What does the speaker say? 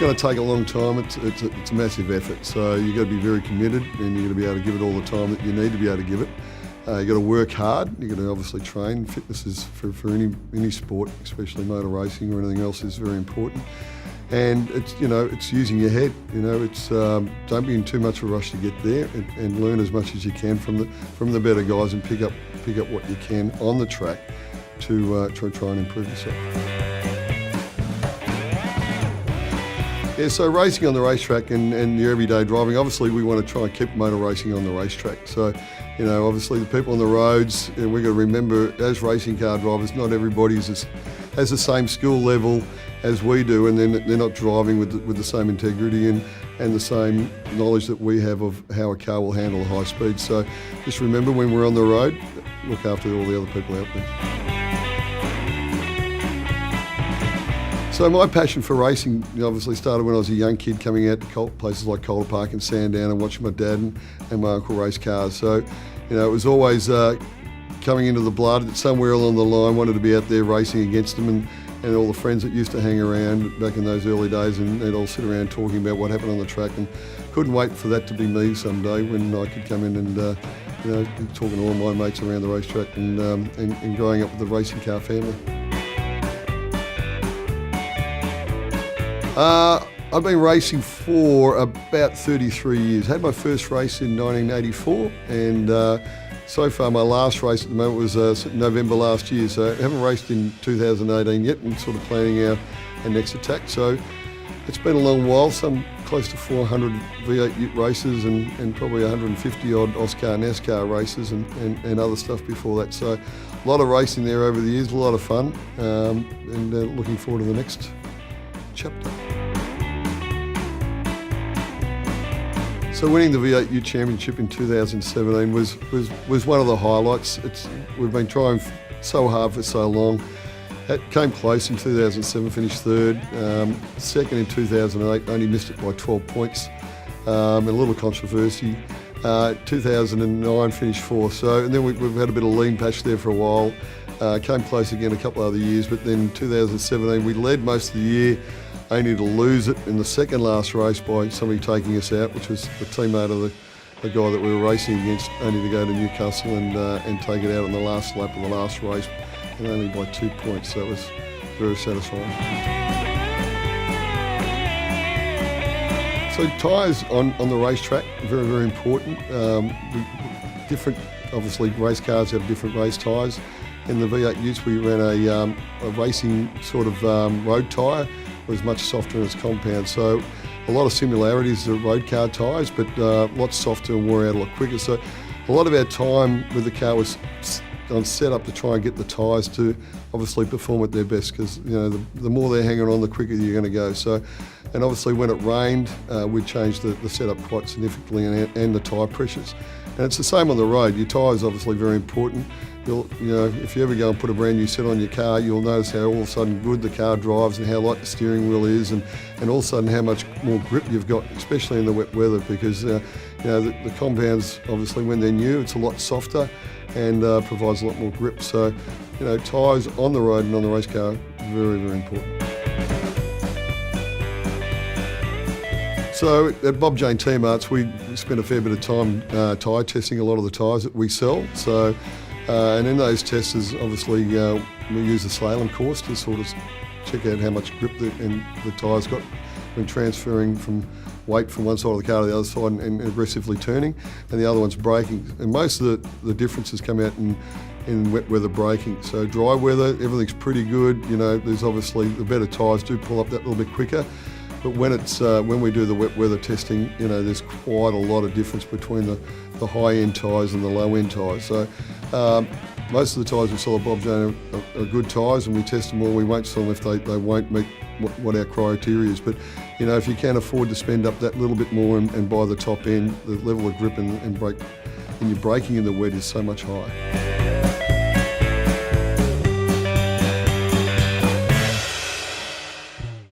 going to take a long time. It's a massive effort. So you've got to be very committed, and you've got to be able to give it all the time that you need to be able to give it. You've got to work hard. You've got to obviously train. Fitness is for any sport, especially motor racing or anything else, is very important. And it's using your head. It's don't be in too much of a rush to get there, and learn as much as you can from the better guys, and pick up what you can on the track to try and improve yourself. Yeah, so racing on the racetrack and your everyday driving, obviously we want to try and keep motor racing on the racetrack. So, obviously the people on the roads, and we've got to remember, as racing car drivers, not everybody has the same skill level as we do, and they're not driving with the same integrity and the same knowledge that we have of how a car will handle a high speed. So just remember, when we're on the road, look after all the other people out there. So my passion for racing obviously started when I was a young kid, coming out to places like Calder Park and Sandown and watching my dad and my uncle race cars. So, it was always coming into the blood that somewhere along the line wanted to be out there racing against them, and all the friends that used to hang around back in those early days, and they'd all sit around talking about what happened on the track, and couldn't wait for that to be me someday, when I could come in and talking to all my mates around the racetrack and growing up with the racing car family. I've been racing for about 33 years. Had my first race in 1984, and so far my last race at the moment was November last year, so I haven't raced in 2018 yet, and sort of planning our next attack. So it's been a long while, some close to 400 V8 Ute races and probably 150 odd Oscar NASCAR races and other stuff before that. So a lot of racing there over the years, a lot of fun, and looking forward to the next chapter. So winning the V8 Ute Championship in 2017 was one of the highlights. We've been trying so hard for so long. It came close in 2007, finished third. Second in 2008, only missed it by 12 points. A little controversy. 2009 finished fourth. So, and then we've had a bit of lean patch there for a while. Came close again a couple of other years, but then 2017 we led most of the year, only to lose it in the second last race by somebody taking us out, which was the teammate of the guy that we were racing against, only to go to Newcastle and take it out on the last lap of the last race, and only by 2 points. So it was very satisfying. So tyres on the racetrack, very, very important. Different, obviously, race cars have different race tyres. In the V8 Utes, we ran a racing sort of road tyre. It was much softer in its compound, so a lot of similarities to road car tyres, but lots softer and wore out a lot quicker. So a lot of our time with the car was on set up to try and get the tyres to obviously perform at their best, because the more they're hanging on, the quicker you're going to go. So, and obviously when it rained, we changed the setup quite significantly, and the tyre pressures. And it's the same on the road. Your tyres obviously very important. If you ever go and put a brand new set on your car, you'll notice how all of a sudden good the car drives, and how light the steering wheel is, and all of a sudden how much more grip you've got, especially in the wet weather, because the compounds, obviously when they're new, it's a lot softer and provides a lot more grip. So, tyres on the road and on the race car, very, very important. So at Bob Jane T-Marts, we spend a fair bit of time tyre testing a lot of the tyres that we sell. So, and in those tests, obviously we use the slalom course to sort of check out how much grip the tyres got when transferring from weight from one side of the car to the other side and aggressively turning, and the other one's braking. And most of the differences come out in wet weather braking. So dry weather, everything's pretty good. There's obviously the better tyres do pull up that little bit quicker. But when we do the wet weather testing, there's quite a lot of difference between the high-end tyres and the low-end tyres. So most of the tyres we sell at Bob Jane are good tyres, and we test them all. We won't sell them if they won't meet what our criteria is. But if you can afford to spend up that little bit more and buy the top end, the level of grip and your braking in the wet is so much higher.